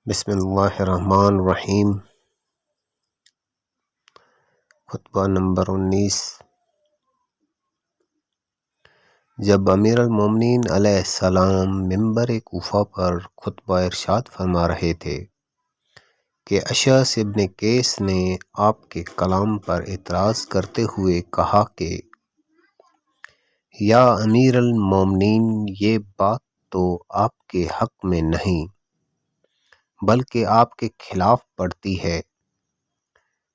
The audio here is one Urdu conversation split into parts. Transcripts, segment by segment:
بسم اللہ الرحمن الرحیم۔ خطبہ نمبر 19۔ جب امیر المومنین علیہ السلام منبر کوفہ پر خطبہ ارشاد فرما رہے تھے کہ اشعث ابن قیس نے آپ کے کلام پر اعتراض کرتے ہوئے کہا کہ یا امیر المومنین، یہ بات تو آپ کے حق میں نہیں بلکہ آپ کے خلاف پڑتی ہے،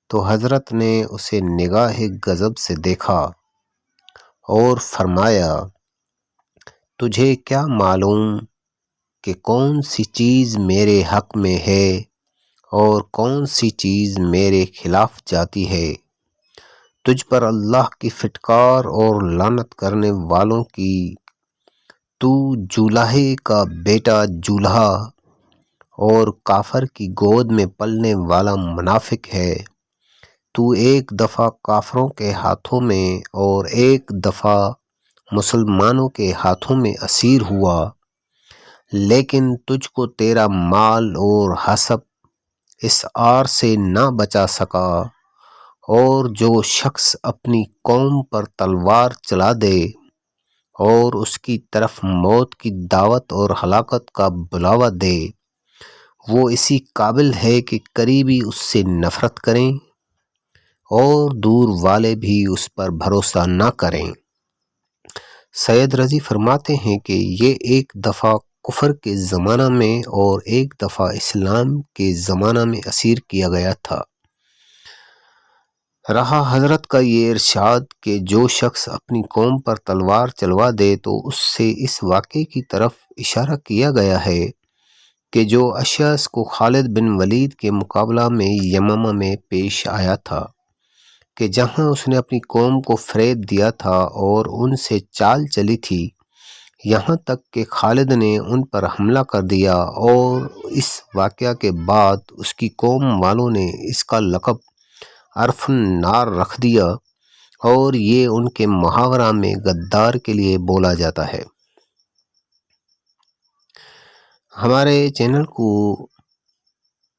تو حضرت نے اسے نگاہ غضب سے دیکھا اور فرمایا تجھے کیا معلوم کہ کون سی چیز میرے حق میں ہے اور کون سی چیز میرے خلاف جاتی ہے؟ تجھ پر اللہ کی پھٹکار اور لعنت کرنے والوں کی، تو جولہے کا بیٹا جولہا اور کافر کی گود میں پلنے والا منافق ہے۔ تو ایک دفعہ کافروں کے ہاتھوں میں اور ایک دفعہ مسلمانوں کے ہاتھوں میں اسیر ہوا، لیکن تجھ کو تیرا مال اور حسب اس عار سے نہ بچا سکا، اور جو شخص اپنی قوم پر تلوار چلا دے اور اس کی طرف موت کی دعوت اور ہلاکت کا بلاوا دے، وہ اسی قابل ہے کہ قریبی اس سے نفرت کریں اور دور والے بھی اس پر بھروسہ نہ کریں۔ سید رضی فرماتے ہیں کہ یہ ایک دفعہ کفر کے زمانہ میں اور ایک دفعہ اسلام کے زمانہ میں اسیر کیا گیا تھا۔ رہا حضرت کا یہ ارشاد کہ جو شخص اپنی قوم پر تلوار چلوا دے، تو اس سے اس واقعے کی طرف اشارہ کیا گیا ہے کہ جو اشعث کو خالد بن ولید کے مقابلہ میں یمامہ میں پیش آیا تھا، کہ جہاں اس نے اپنی قوم کو فریب دیا تھا اور ان سے چال چلی تھی، یہاں تک کہ خالد نے ان پر حملہ کر دیا، اور اس واقعہ کے بعد اس کی قوم والوں نے اس کا لقب عرف النار رکھ دیا، اور یہ ان کے محاورہ میں غدار کے لیے بولا جاتا ہے۔ ہمارے چینل کو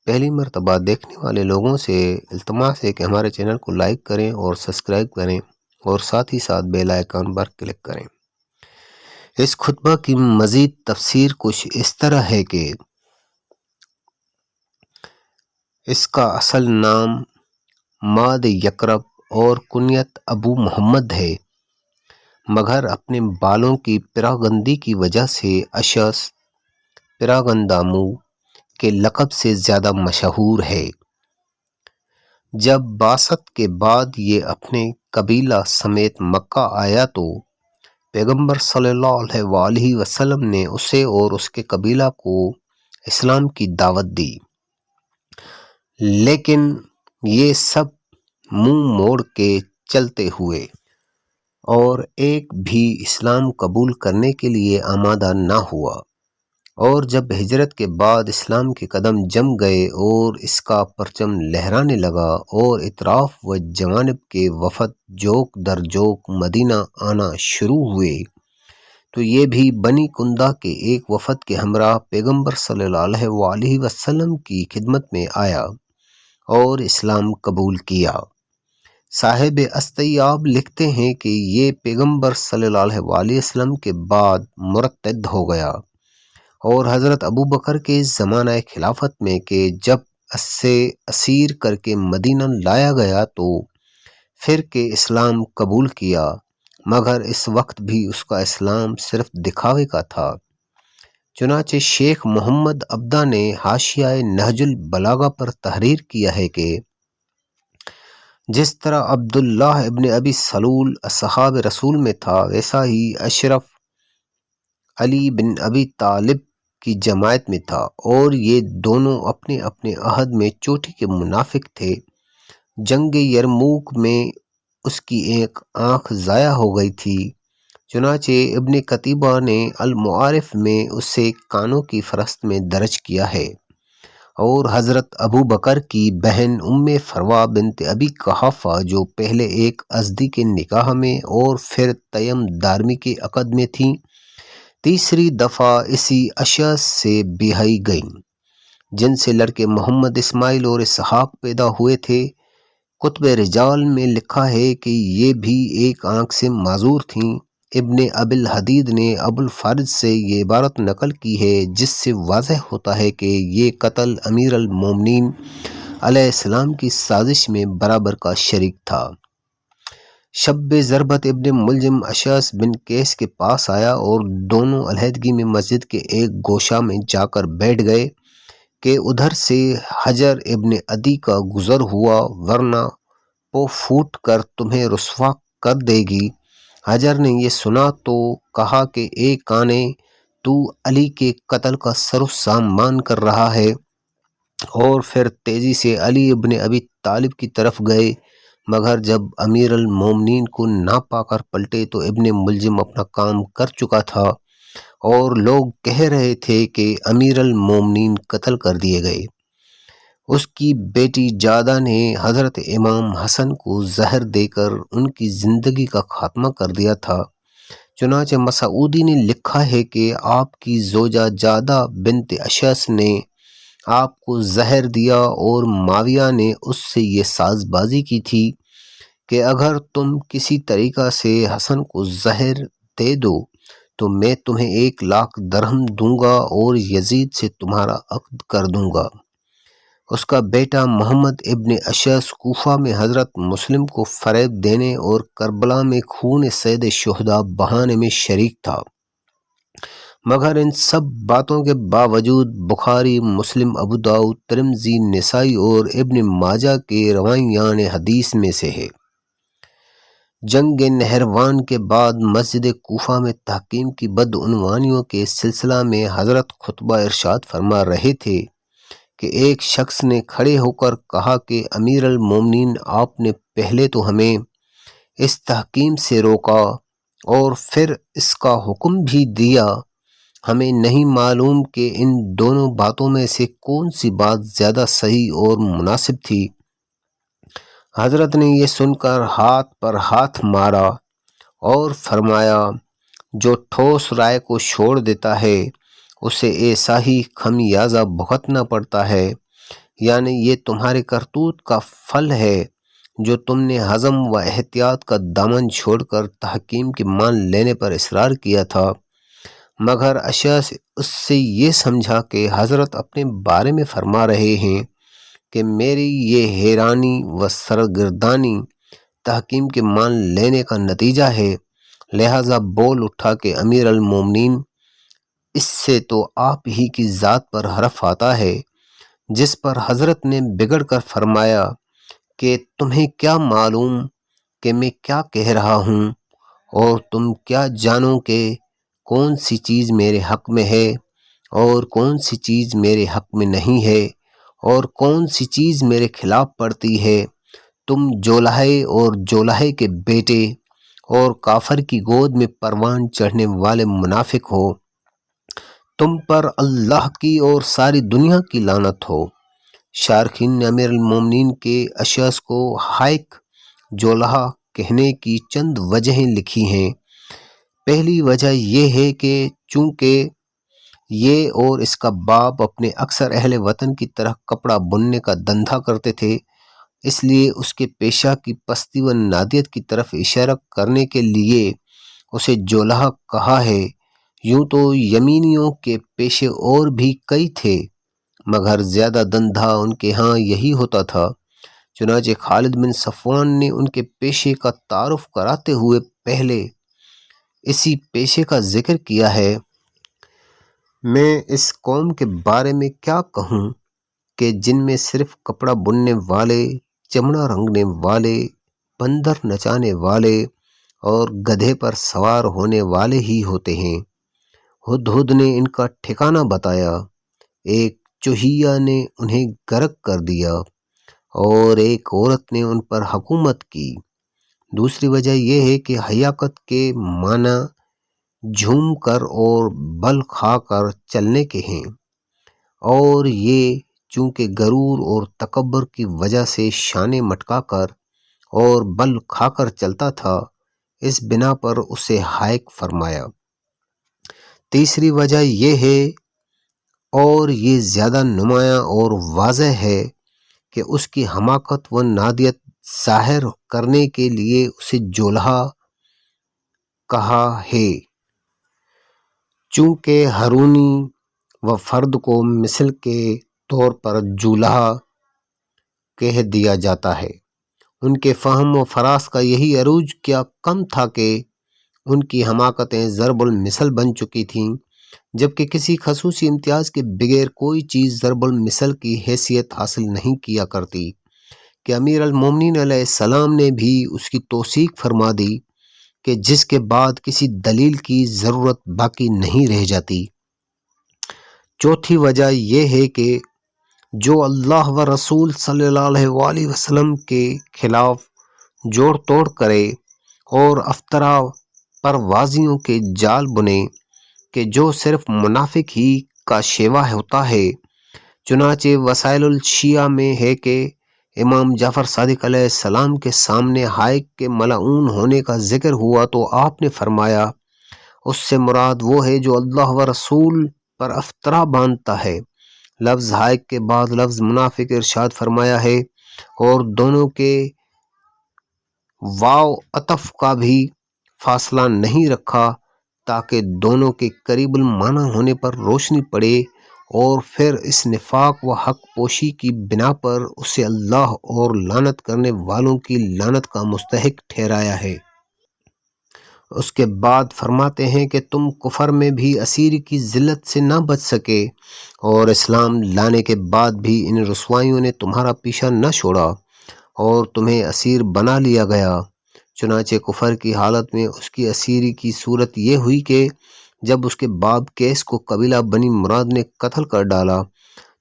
پہلی مرتبہ دیکھنے والے لوگوں سے التماس ہے کہ ہمارے چینل کو لائک کریں اور سبسکرائب کریں، اور ساتھ ہی ساتھ بیل آئیکن پر کلک کریں۔ اس خطبہ کی مزید تفسیر کچھ اس طرح ہے کہ اس کا اصل نام ماد یکرب اور کنیت ابو محمد ہے، مگر اپنے بالوں کی پراگندی کی وجہ سے اشعث پراگندامو کے لقب سے زیادہ مشہور ہے۔ جب بعثت کے بعد یہ اپنے قبیلہ سمیت مکہ آیا تو پیغمبر صلی اللہ علیہ وآلہ وسلم نے اسے اور اس کے قبیلہ کو اسلام کی دعوت دی، لیکن یہ سب منہ موڑ کے چلتے ہوئے اور ایک بھی اسلام قبول کرنے کے لیے آمادہ نہ ہوا، اور جب ہجرت کے بعد اسلام کے قدم جم گئے اور اس کا پرچم لہرانے لگا اور اطراف و جوانب کے وفد جوک در جوک مدینہ آنا شروع ہوئے، تو یہ بھی بنی کندہ کے ایک وفد کے ہمراہ پیغمبر صلی اللہ علیہ وآلہ وسلم کی خدمت میں آیا اور اسلام قبول کیا۔ صاحب استیاب لکھتے ہیں کہ یہ پیغمبر صلی اللہ علیہ وآلہ وسلم کے بعد مرتد ہو گیا، اور حضرت ابو بکر کے زمانہ خلافت میں کہ جب اسے اسیر کر کے مدینہ لایا گیا تو پھر کہ اسلام قبول کیا، مگر اس وقت بھی اس کا اسلام صرف دکھاوے کا تھا۔ چنانچہ شیخ محمد عبدہ نے حاشیہ نہج البلاغہ پر تحریر کیا ہے کہ جس طرح عبداللہ ابن ابی سلول اصحاب رسول میں تھا، ویسا ہی اشرف علی بن ابی طالب کی جماعت میں تھا، اور یہ دونوں اپنے اپنے عہد میں چوٹی کے منافق تھے۔ جنگ یرموک میں اس کی ایک آنکھ ضائع ہو گئی تھی، چنانچہ ابن قتیبہ نے المعارف میں اسے کانوں کی فہرست میں درج کیا ہے، اور حضرت ابو بکر کی بہن ام فروا بنت ابی قحافہ جو پہلے ایک ازدی کے نکاح میں اور پھر تیم دارمی کے عقد میں تھیں، تیسری دفعہ اسی اشعث سے بیاہی گئیں، جن سے لڑکے محمد اسماعیل اور اسحاق پیدا ہوئے تھے۔ کتب رجال میں لکھا ہے کہ یہ بھی ایک آنکھ سے معذور تھیں۔ ابن ابی الحدید نے ابو الفارج سے یہ عبارت نقل کی ہے جس سے واضح ہوتا ہے کہ یہ قتل امیر المومنین علیہ السلام کی سازش میں برابر کا شریک تھا۔ شب ضربت ابن ملجم اشعث بن قیس کے پاس آیا اور دونوں علیحدگی میں مسجد کے ایک گوشہ میں جا کر بیٹھ گئے کہ ادھر سے حجر ابن عدی کا گزر ہوا ورنہ پو پھوٹ کر تمہیں رسوا کر دے گی۔ حجر نے یہ سنا تو کہا کہ اے کانے، تو علی کے قتل کا سر و سامان کر رہا ہے، اور پھر تیزی سے علی ابن ابی طالب کی طرف گئے، مگر جب امیر المومنین کو نہ پا کر پلٹے تو ابن ملجم اپنا کام کر چکا تھا اور لوگ کہہ رہے تھے کہ امیر المومنین قتل کر دیے گئے۔ اس کی بیٹی جادہ نے حضرت امام حسن کو زہر دے کر ان کی زندگی کا خاتمہ کر دیا تھا۔ چنانچہ مسعودی نے لکھا ہے کہ آپ کی زوجہ جادہ بنت اشعث نے آپ کو زہر دیا اور معاویہ نے اس سے یہ ساز بازی کی تھی کہ اگر تم کسی طریقہ سے حسن کو زہر دے دو تو میں تمہیں 1,00,000 درہم دوں گا اور یزید سے تمہارا عقد کر دوں گا۔ اس کا بیٹا محمد ابن اشعث کوفہ میں حضرت مسلم کو فریب دینے اور کربلا میں خون سید شہداء بہانے میں شریک تھا، مگر ان سب باتوں کے باوجود بخاری، مسلم، ابو داؤد، ترمذی، نسائی اور ابن ماجہ کے روایان حدیث میں سے ہے۔ جنگ نہروان کے بعد مسجد کوفہ میں تحکیم کی بدعنوانیوں کے سلسلہ میں حضرت خطبہ ارشاد فرما رہے تھے کہ ایک شخص نے کھڑے ہو کر کہا کہ امیر المومنین، آپ نے پہلے تو ہمیں اس تحکیم سے روکا اور پھر اس کا حکم بھی دیا، ہمیں نہیں معلوم کہ ان دونوں باتوں میں سے کون سی بات زیادہ صحیح اور مناسب تھی۔ حضرت نے یہ سن کر ہاتھ پر ہاتھ مارا اور فرمایا، جو ٹھوس رائے کو چھوڑ دیتا ہے اسے ایسا ہی خمیازہ بھگتنا پڑتا ہے، یعنی یہ تمہارے کرتوت کا پھل ہے جو تم نے حزم و احتیاط کا دامن چھوڑ کر تحکیم کے مان لینے پر اصرار کیا تھا۔ مگر اشعث اس سے یہ سمجھا کہ حضرت اپنے بارے میں فرما رہے ہیں کہ میری یہ حیرانی و سرگردانی تحکیم کے مان لینے کا نتیجہ ہے، لہٰذا بول اٹھا کہ امیر المومنین، اس سے تو آپ ہی کی ذات پر حرف آتا ہے، جس پر حضرت نے بگڑ کر فرمایا کہ تمہیں کیا معلوم کہ میں کیا کہہ رہا ہوں، اور تم کیا جانو کہ کون سی چیز میرے حق میں ہے اور کون سی چیز میرے حق میں نہیں ہے اور کون سی چیز میرے خلاف پڑتی ہے۔ تم جولہے اور جولہے کے بیٹے اور کافر کی گود میں پروان چڑھنے والے منافق ہو، تم پر اللہ کی اور ساری دنیا کی لعنت ہو۔ شارحین نے امیر المومنین کے اشعث کو حائق جولہا کہنے کی چند وجہیں لکھی ہیں۔ پہلی وجہ یہ ہے کہ چونکہ یہ اور اس کا باپ اپنے اکثر اہل وطن کی طرح کپڑا بننے کا دھندا کرتے تھے، اس لیے اس کے پیشہ کی پستی و نادیت کی طرف اشارہ کرنے کے لیے اسے جولہا کہا ہے۔ یوں تو یمینیوں کے پیشے اور بھی کئی تھے، مگر زیادہ دھندا ان کے ہاں یہی ہوتا تھا۔ چنانچہ خالد بن صفوان نے ان کے پیشے کا تعارف کراتے ہوئے پہلے اسی پیشے کا ذکر کیا ہے۔ میں اس قوم کے بارے میں کیا کہوں کہ جن میں صرف کپڑا بننے والے، چمڑا رنگنے والے، بندر نچانے والے اور گدھے پر سوار ہونے والے ہی ہوتے ہیں۔ ہدہد نے ان کا ٹھکانہ بتایا، ایک چوہیا نے انہیں غرق کر دیا اور ایک عورت نے ان پر حکومت کی۔ دوسری وجہ یہ ہے کہ حیاکت کے معنی جھوم کر اور بل کھا کر چلنے کے ہیں، اور یہ چونکہ غرور اور تکبر کی وجہ سے شانے مٹکا کر اور بل کھا کر چلتا تھا، اس بنا پر اسے حائق فرمایا۔ تیسری وجہ یہ ہے اور یہ زیادہ نمایاں اور واضح ہے کہ اس کی حماقت و نادیت ظاہر کرنے کے لیے اسے جولہا کہا ہے، چونکہ ہارونی و فرد کو مثل کے طور پر جولہا کہہ دیا جاتا ہے۔ ان کے فہم و فراست کا یہی عروج کیا کم تھا کہ ان کی حماقتیں ضرب المثل بن چکی تھیں، جبکہ کسی خصوصی امتیاز کے بغیر کوئی چیز ضرب المثل کی حیثیت حاصل نہیں کیا کرتی، کہ امیر المومنین علیہ السلام نے بھی اس کی توثیق فرما دی کہ جس کے بعد کسی دلیل کی ضرورت باقی نہیں رہ جاتی۔ چوتھی وجہ یہ ہے کہ جو اللہ و رسول صلی اللہ علیہ وآلہ وسلم کے خلاف جوڑ توڑ کرے اور افطرا پروازیوں کے جال بنے کہ جو صرف منافق ہی کا شیوا ہوتا ہے، چنانچہ وسائل الشیعہ میں ہے کہ امام جعفر صادق علیہ السلام کے سامنے حائق کے ملعون ہونے کا ذکر ہوا تو آپ نے فرمایا اس سے مراد وہ ہے جو اللہ و رسول پر افطرا باندھتا ہے۔ لفظ حائق کے بعد لفظ منافق ارشاد فرمایا ہے، اور دونوں کے واو عطف کا بھی فاصلہ نہیں رکھا تاکہ دونوں کے قریب المعنی ہونے پر روشنی پڑے، اور پھر اس نفاق و حق پوشی کی بنا پر اسے اللہ اور لعنت کرنے والوں کی لعنت کا مستحق ٹھہرایا ہے۔ اس کے بعد فرماتے ہیں کہ تم کفر میں بھی اسیری کی ذلت سے نہ بچ سکے، اور اسلام لانے کے بعد بھی ان رسوائیوں نے تمہارا پیچھا نہ چھوڑا اور تمہیں اسیر بنا لیا گیا۔ چنانچہ کفر کی حالت میں اس کی اسیری کی صورت یہ ہوئی کہ جب اس کے باپ قیس کو قبیلہ بنی مراد نے قتل کر ڈالا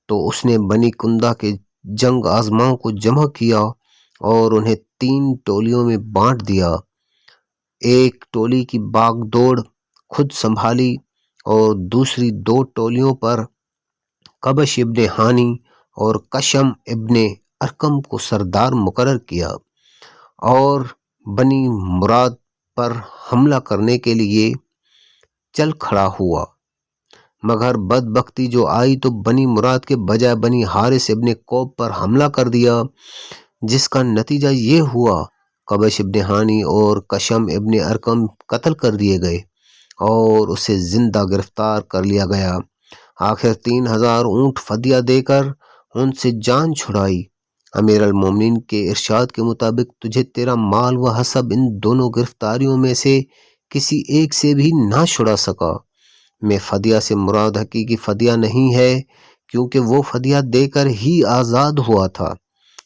تو اس نے بنی کندا کے جنگ آزماؤں کو جمع کیا اور انہیں 3 ٹولیوں میں بانٹ دیا۔ ایک ٹولی کی باغ دوڑ خود سنبھالی اور دوسری 2 ٹولیوں پر قبش ابن ہانی اور کشم ابن ارکم کو سردار مقرر کیا اور بنی مراد پر حملہ کرنے کے لیے چل کھڑا ہوا، مگر بدبختی جو آئی تو بنی مراد کے بجائے بنی حارث ابن کوب پر حملہ کر دیا، جس کا نتیجہ یہ ہوا قبش ابن ہانی اور کشم ابن ارکم قتل کر دیے گئے اور اسے زندہ گرفتار کر لیا گیا۔ آخر 3000 اونٹ فدیہ دے کر ان سے جان چھڑائی۔ امیر المومنین کے ارشاد کے مطابق تجھے تیرا مال و حسب ان دونوں گرفتاریوں میں سے کسی ایک سے بھی نہ چھڑا سکا۔ میں فدیہ سے مراد حقیقی فدیہ نہیں ہے، کیونکہ وہ فدیہ دے کر ہی آزاد ہوا تھا،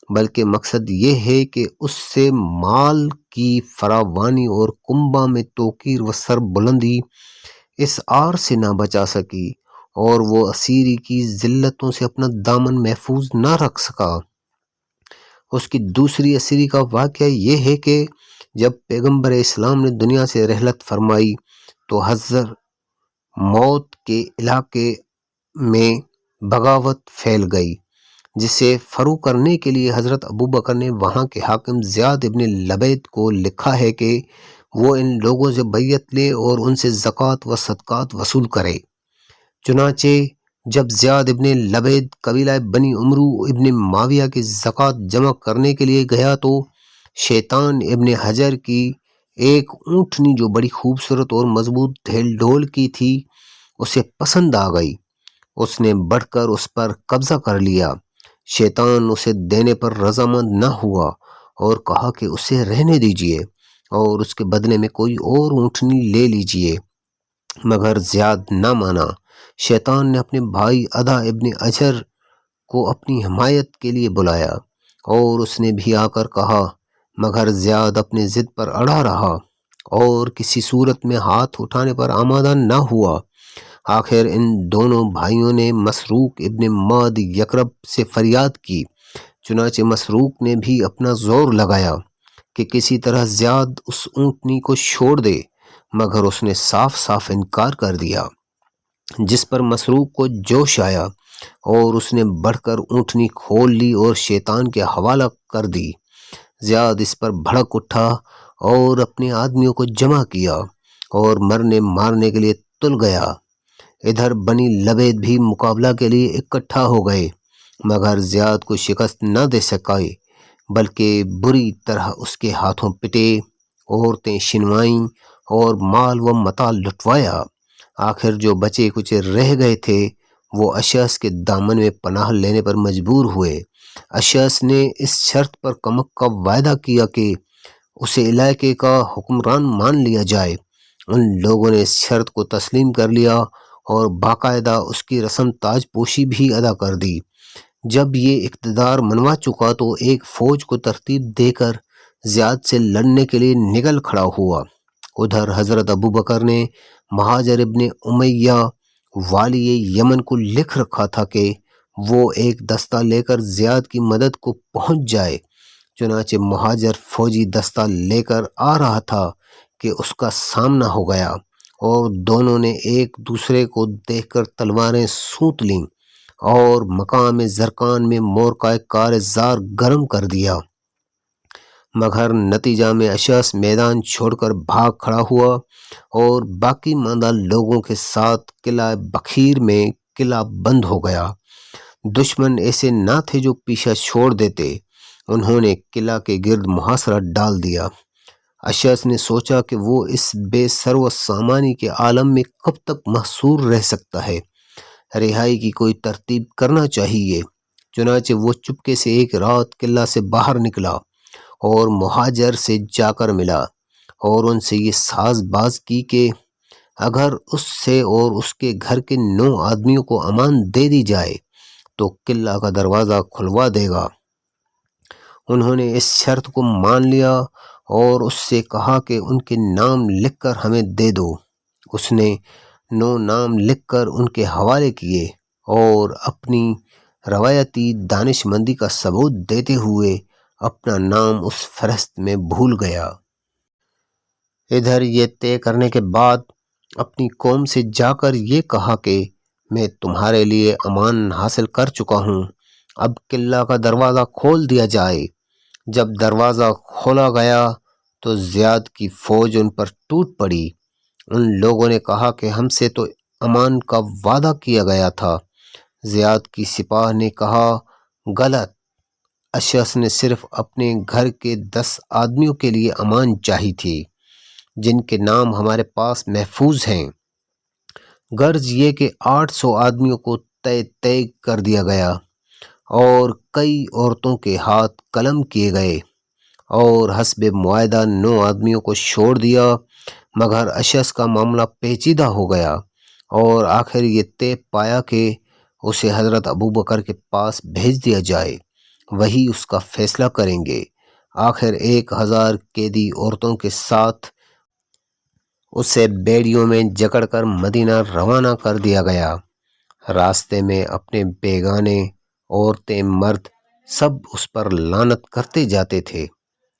بلکہ مقصد یہ ہے کہ اس سے مال کی فراوانی اور کنبہ میں توقیر و سر بلندی اس آر سے نہ بچا سکی، اور وہ اسیری کی ذلتوں سے اپنا دامن محفوظ نہ رکھ سکا۔ اس کی دوسری اسیری کا واقعہ یہ ہے کہ جب پیغمبر اسلام نے دنیا سے رحلت فرمائی تو حضر موت کے علاقے میں بغاوت پھیل گئی، جسے فرو کرنے کے لیے حضرت ابوبکر نے وہاں کے حاکم زیاد ابن لبید کو لکھا ہے کہ وہ ان لوگوں سے بیعت لے اور ان سے زکوٰۃ و صدقات وصول کرے۔ چنانچہ جب زیاد ابن لبید قبیلہ بنی عمرو ابن معاویہ کی زکوٰۃ جمع کرنے کے لیے گیا تو شیطان ابن حجر کی ایک اونٹنی جو بڑی خوبصورت اور مضبوط ڈھیل ڈھول کی تھی اسے پسند آ گئی۔ اس نے بڑھ کر اس پر قبضہ کر لیا۔ شیطان اسے دینے پر رضامند نہ ہوا اور کہا کہ اسے رہنے دیجیے اور اس کے بدلے میں کوئی اور اونٹنی لے لیجیے، مگر زیاد نہ مانا۔ شیطان نے اپنے بھائی عدا ابن اجر کو اپنی حمایت کے لیے بلایا اور اس نے بھی آ کر کہا، مگر زیاد اپنے ضد پر اڑا رہا اور کسی صورت میں ہاتھ اٹھانے پر آمادہ نہ ہوا۔ آخر ان دونوں بھائیوں نے مسروق ابن ماد یکرب سے فریاد کی، چنانچہ مسروق نے بھی اپنا زور لگایا کہ کسی طرح زیاد اس اونٹنی کو چھوڑ دے، مگر اس نے صاف صاف انکار کر دیا، جس پر مسروق کو جوش آیا اور اس نے بڑھ کر اونٹنی کھول لی اور شیطان کے حوالہ کر دی۔ زیاد اس پر بھڑک اٹھا اور اپنے آدمیوں کو جمع کیا اور مرنے مارنے کے لیے تل گیا۔ ادھر بنی لبید بھی مقابلہ کے لیے اکٹھا ہو گئے، مگر زیاد کو شکست نہ دے سکے بلکہ بری طرح اس کے ہاتھوں پٹے، عورتیں شنوائیں اور مال و متاع لٹوایا۔ آخر جو بچے کچے رہ گئے تھے وہ اشعث کے دامن میں پناہ لینے پر مجبور ہوئے۔ اشعث نے اس شرط پر کمک کا وعدہ کیا کہ اسے علاقے کا حکمران مان لیا جائے۔ ان لوگوں نے اس شرط کو تسلیم کر لیا اور باقاعدہ اس کی رسم تاج پوشی بھی ادا کر دی۔ جب یہ اقتدار منوا چکا تو ایک فوج کو ترتیب دے کر زیاد سے لڑنے کے لیے نکل کھڑا ہوا۔ ادھر حضرت ابوبکر نے مہاجر ابن امیہ والی یمن کو لکھ رکھا تھا کہ وہ ایک دستہ لے کر زیاد کی مدد کو پہنچ جائے۔ چنانچہ مہاجر فوجی دستہ لے کر آ رہا تھا کہ اس کا سامنا ہو گیا اور دونوں نے ایک دوسرے کو دیکھ کر تلواریں سونت لیں اور مقام زرقان میں مورکہ کار زار گرم کر دیا، مگر نتیجہ میں اشعث میدان چھوڑ کر بھاگ کھڑا ہوا اور باقی ماندہ لوگوں کے ساتھ قلعہ بخیر میں قلعہ بند ہو گیا۔ دشمن ایسے نہ تھے جو پیچھا چھوڑ دیتے، انہوں نے قلعہ کے گرد محاصرہ ڈال دیا۔ اشعث نے سوچا کہ وہ اس بے سر و سامانی کے عالم میں کب تک محصور رہ سکتا ہے، رہائی کی کوئی ترتیب کرنا چاہیے۔ چنانچہ وہ چپکے سے ایک رات قلعہ سے باہر نکلا اور مہاجر سے جا کر ملا اور ان سے یہ ساز باز کی کہ اگر اس سے اور اس کے گھر کے 9 آدمیوں کو امان دے دی جائے تو قلعہ کا دروازہ کھلوا دے گا۔ انہوں نے اس شرط کو مان لیا اور اس سے کہا کہ ان کے نام لکھ کر ہمیں دے دو۔ اس نے 9 نام لکھ کر ان کے حوالے کیے اور اپنی روایتی دانش مندی کا ثبوت دیتے ہوئے اپنا نام اس فہرست میں بھول گیا۔ ادھر یہ طے کرنے کے بعد اپنی قوم سے جا کر یہ کہا کہ میں تمہارے لیے امان حاصل کر چکا ہوں، اب قلعہ کا دروازہ کھول دیا جائے۔ جب دروازہ کھولا گیا تو زیاد کی فوج ان پر ٹوٹ پڑی۔ ان لوگوں نے کہا کہ ہم سے تو امان کا وعدہ کیا گیا تھا۔ زیاد کی سپاہ نے کہا غلط، اشعث نے صرف اپنے گھر کے 10 آدمیوں کے لیے امان چاہی تھی جن کے نام ہمارے پاس محفوظ ہیں۔ غرض یہ کہ 800 آدمیوں کو طے کر دیا گیا اور کئی عورتوں کے ہاتھ قلم کیے گئے اور حسب معاہدہ 9 آدمیوں کو چھوڑ دیا، مگر اشعث کا معاملہ پیچیدہ ہو گیا اور آخر یہ طے پایا کہ اسے حضرت ابوبکر کے پاس بھیج دیا جائے، وہی اس کا فیصلہ کریں گے۔ آخر 1000 قیدی عورتوں کے ساتھ اسے بیڑیوں میں جکڑ کر مدینہ روانہ کر دیا گیا۔ راستے میں اپنے بیگانے عورتیں مرد سب اس پر لعنت کرتے جاتے تھے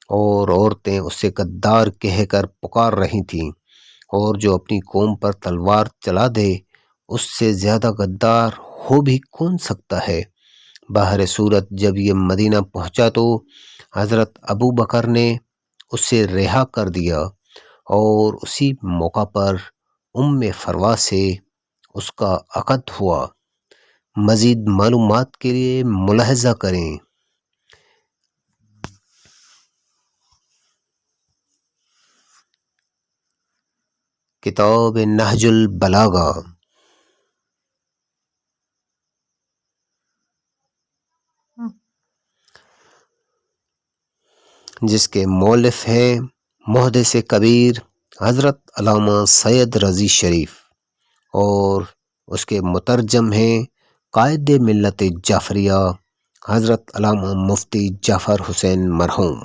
اور عورتیں اسے غدار کہہ کر پکار رہی تھیں، اور جو اپنی قوم پر تلوار چلا دے اس سے زیادہ غدار ہو بھی کون سکتا ہے۔ بہر صورت جب یہ مدینہ پہنچا تو حضرت ابوبکر نے اسے رہا کر دیا اور اسی موقع پر فروا سے اس کا عقد ہوا۔ مزید معلومات کے لیے ملاحظہ کریں۔ کتاب نہج البلاغہ، جس کے مؤلف ہیں محدث کبیر حضرت علامہ سید رضی شریف، اور اس کے مترجم ہیں قائد ملت جعفریہ حضرت علامہ مفتی جعفر حسین مرحوم۔